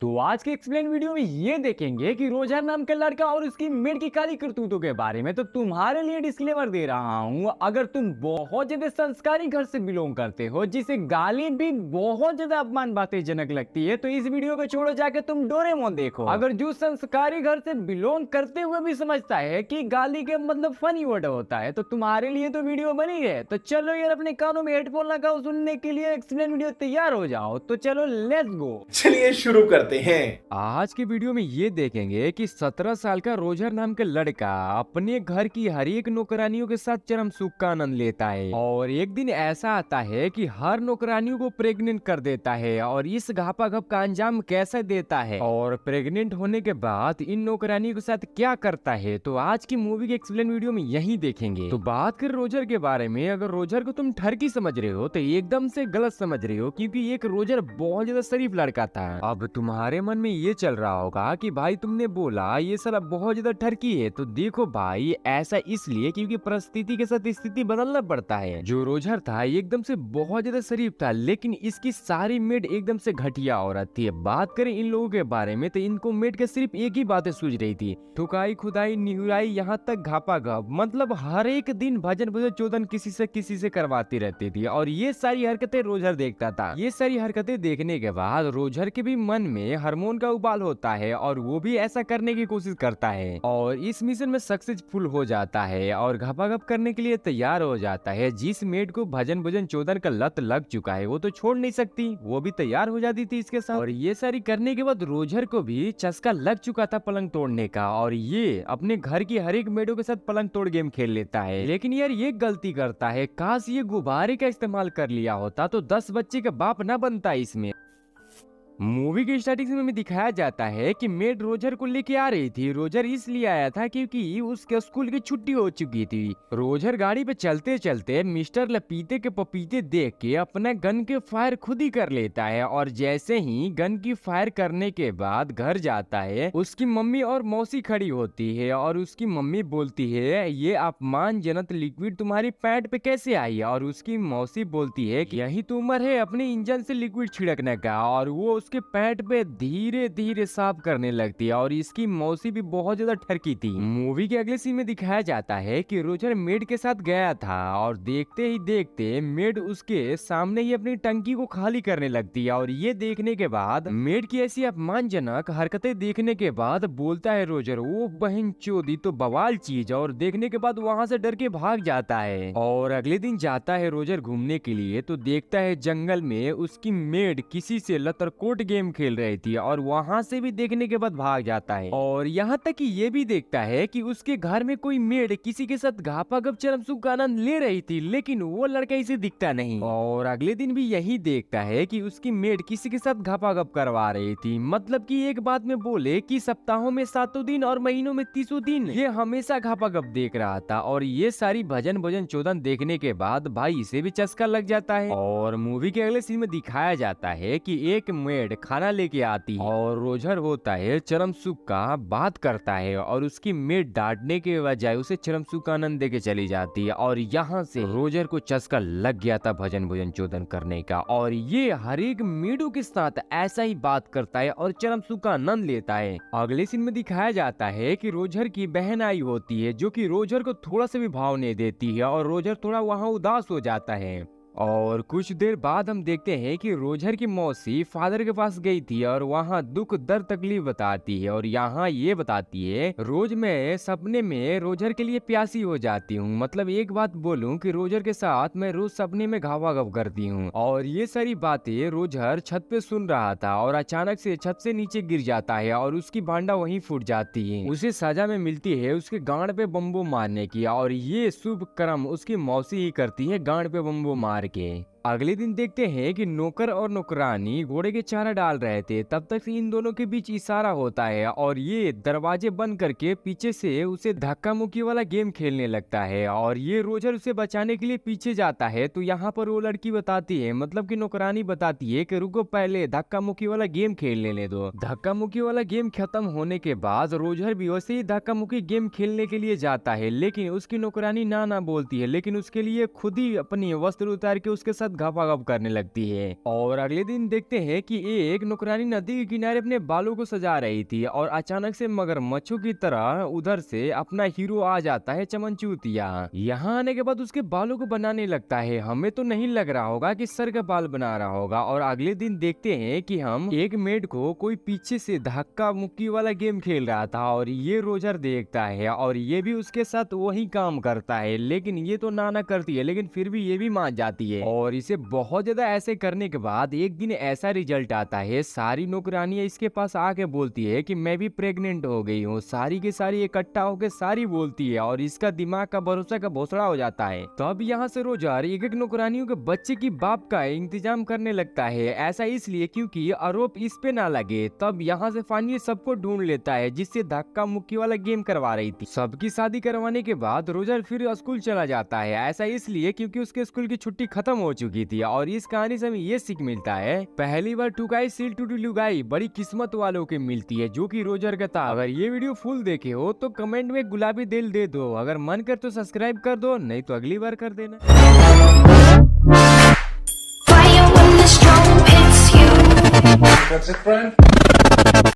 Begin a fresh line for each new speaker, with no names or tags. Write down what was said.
तो आज के एक्सप्लेन वीडियो में ये देखेंगे कि रोजर नाम का लड़का और उसकी मेड की काली करतूतों के बारे में। तो तुम्हारे लिए डिस्क्लेमर दे रहा हूँ, अगर तुम बहुत ज्यादा संस्कारी घर से बिलोंग करते हो जिसे गाली भी बहुत ज्यादा अपमान बातेजनक लगती है, तो इस वीडियो को छोड़ो, जाके तुम डोरेमोन देखो। अगर जो संस्कारी घर से बिलोंग करते हुए भी समझता है कि गाली के मतलब फनी वर्ड होता है, तो तुम्हारे लिए तो वीडियो बनी है। तो चलो यार, अपने कानों में हेडफोन लगाओ, सुनने के लिए एक्सप्लेन वीडियो तैयार हो जाओ। तो चलो लेट्स गो।
चलिए शुरू करते हैं।
आज के वीडियो में ये देखेंगे कि 17 साल का रोजर नाम का लड़का अपने घर की हर एक नौकरानियों के साथ चरम सुख का आनंद लेता है। और एक दिन ऐसा आता है कि हर नौकरानियों को प्रेग्नेंट कर देता है। और इस घापाघप का अंजाम कैसे देता है और प्रेग्नेंट होने के बाद इन नौकरानियों के साथ क्या करता है, तो आज की मूवी के एक्सप्लेन वीडियो में यही देखेंगे। तो बात कर रोजर के बारे में, अगर रोजर को तुम ठरकी समझ रहे हो तो एकदम से गलत समझ रहे हो, क्योंकि एक रोजर बहुत ज्यादा शरीफ लड़का था। अब तुम्हारे मन में ये चल रहा होगा कि भाई तुमने बोला ये साला बहुत ज्यादा ठरकी है। तो देखो भाई, ऐसा इसलिए क्योंकि परिस्थिति के साथ स्थिति बदलना पड़ता है। जो रोजर था एकदम से बहुत ज्यादा शरीफ था, लेकिन इसकी सारी मेड एकदम से घटिया औरत थी। बात करें इन लोगों के बारे में, तो इनको मेड के सिर्फ एक ही बातें सूझ रही थी, थुकाई खुदाई निहुराई, यहाँ तक घापा घप, मतलब हर एक दिन भजन भजन चोदन किसी से करवाती रहती थी। और ये सारी हरकतें रोजर देखता था। ये सारी हरकतें देखने के बाद रोजर के भी मन में हार्मोन का उबाल होता है और वो भी ऐसा करने की कोशिश करता है और इस मिशन में सक्सेसफुल हो जाता है और घपाघप करने के लिए तैयार हो जाता है। जिस मेड को भजन भजन चोदन का लत लग चुका है वो तो छोड़ नहीं सकती, वो भी तैयार हो जाती थी इसके साथ। और ये सारी करने के बाद रोजर को भी चस्का लग चुका था पलंग तोड़ने का, और ये अपने घर की हर एक मेडों के साथ पलंग तोड़ गेम खेल लेता है। लेकिन यार ये गलती करता है, काश ये गुब्बारे का इस्तेमाल कर लिया होता तो 10 बच्चे का बाप ना बनता इसमें। मूवी के स्टार्टिंग में दिखाया जाता है कि मेड रोजर को लेके आ रही थी। रोजर इसलिए आया था क्योंकि उसके स्कूल की छुट्टी हो चुकी थी। रोजर गाड़ी पे चलते चलते मिस्टर लपीते के पपीते देख के अपना गन के फायर खुद ही कर लेता है, और जैसे ही गन की फायर करने के बाद घर जाता है, उसकी मम्मी और मौसी खड़ी होती है और उसकी मम्मी बोलती है ये अपमानजनक लिक्विड तुम्हारी पैंट पे कैसे आई, और उसकी मौसी बोलती है कि यही तो उम्र है अपने इंजन से लिक्विड छिड़कने का, और वो उसके पैंट पे धीरे धीरे साफ करने लगती है। और इसकी मौसी भी बहुत ज्यादा ठरकी थी। मूवी के अगले सीन में दिखाया जाता है कि रोजर मेड के साथ गया था और देखते ही देखते मेड उसके सामने ही अपनी टंकी को खाली करने लगती है। और ये देखने के बाद, मेड की ऐसी अपमानजनक हरकतें देखने के बाद बोलता है रोजर, वो बहन चोदी तो बवाल चीज, और देखने के बाद वहां से डर के भाग जाता है। और अगले दिन जाता है रोजर घूमने के लिए, तो देखता है जंगल में उसकी मेड किसी से लतरकोट गेम खेल रही थी, और वहां से भी देखने के बाद भाग जाता है। और यहाँ तक कि ये भी देखता है कि उसके घर में कोई मेड किसी के साथ घापाघप चरम सुख का आनंद ले रही थी, लेकिन वो लड़का इसे दिखता नहीं। और अगले दिन भी यही देखता है कि उसकी मेड किसी के साथ घापाघप करवा रही थी, मतलब कि एक बात में बोले कि सप्ताहों में 7 दिन और महीनों में 30 दिन ये हमेशा घापाघप देख रहा था। और ये सारी भजन भजन चोदन देखने के बाद भाई इसे भी चस्का लग जाता है। और मूवी के अगले सीन में दिखाया जाता है कि एक मेड खाना लेके आती है और रोजर होता है चरम सुख का बात करता है, और उसकी मेड डांटने के बजाय उसे चरम सुख का आनंद देके चली जाती है। और यहाँ से रोजर को चस्का लग गया था भजन भजन चोदन करने का, और ये हर एक मेडों के साथ ऐसा ही बात करता है और चरम सुख का आनंद लेता है। अगले सीन में दिखाया जाता है कि रोजर की बहन आई होती है, जो कि रोजर को थोड़ा सा भी भाव नहीं देती है, और रोजर थोड़ा वहाँ उदास हो जाता है। और कुछ देर बाद हम देखते हैं कि रोजर की मौसी फादर के पास गई थी और वहाँ दुख दर्द तकलीफ बताती है, और यहाँ ये बताती है रोज मैं सपने में रोजर के लिए प्यासी हो जाती हूँ। मतलब एक बात बोलूँ कि रोजर के साथ मैं रोज सपने में घावाघप करती हूँ। और ये सारी बातें रोजर छत पे सुन रहा था, और अचानक से छत से नीचे गिर जाता है और उसकी भांडा वहीं फूट जाती है। उसे सजा में मिलती है उसके गांड पे बम्बू मारने की, और ये शुभ कर्म उसकी मौसी ही करती है, गांड पे बम्बू मार के। अगले दिन देखते हैं कि नौकर और नौकरानी घोड़े के चारा डाल रहे थे, तब तक इन दोनों के बीच इशारा होता है और ये दरवाजे बंद करके पीछे से उसे धक्का मुक्की वाला गेम खेलने लगता है। और ये रोजर उसे बचाने के लिए पीछे जाता है, तो यहाँ पर वो लड़की बताती है, मतलब कि नौकरानी बताती है कि रुको पहले धक्का मुक्की वाला गेम खेल लेने दो। धक्का मुक्की वाला गेम खत्म होने के बाद रोजर भी वैसे ही धक्का मुक्की गेम खेलने के लिए जाता है, लेकिन उसकी नौकरानी ना बोलती है, लेकिन उसके लिए खुद ही अपनी वस्त्र उतार के उसके साथ घपाघप करने लगती है। और अगले दिन देखते हैं कि एक नौकरानी नदी के किनारे अपने बालों को सजा रही थी और अचानक से मगरमच्छों की तरह उधर से अपना हीरो आ जाता है चमनचूतिया। यहाँ आने के बाद उसके बालों को बनाने लगता है। हमें तो नहीं लग रहा होगा कि सर का बाल बना रहा होगा। और अगले दिन देखते हैं कि हम एक मेड को कोई पीछे से धक्का मुक्की वाला गेम खेल रहा था और ये रोजर देखता है और ये भी उसके साथ वही काम करता है, लेकिन ये तो नाना करती है लेकिन फिर भी ये भी मान जाती है। और इसे बहुत ज्यादा ऐसे करने के बाद एक दिन ऐसा रिजल्ट आता है, सारी नौकरानियां इसके पास आके बोलती है कि मैं भी प्रेग्नेंट हो गई हूँ। सारी की सारी इकट्ठा होकर सारी बोलती है और इसका दिमाग का भरोसा का भोसड़ा हो जाता है। तब यहाँ से रोजर एक एक नौकरानियों के बच्चे की बाप का इंतजाम करने लगता है, ऐसा इसलिए क्योंकि आरोप इस पे ना लगे। तब यहाँ से फाइनली सबको ढूंढ लेता है जिससे धक्का मुक्की वाला गेम करवा रही थी। सबकी शादी करवाने के बाद रोजर फिर स्कूल चला जाता है, ऐसा इसलिए क्योंकि उसके स्कूल की छुट्टी खत्म हो चुकी थी। और इस कहानी से हमें ये सीख मिलता है, पहली बार ठुकाई सिल टूटी लुगाई बड़ी किस्मत वालों के मिलती है, जो कि रोजर का था। अगर ये वीडियो फुल देखे हो तो कमेंट में गुलाबी दिल दे दो, अगर मन कर तो सब्सक्राइब कर दो, नहीं तो अगली बार कर देना।
That's it, friend.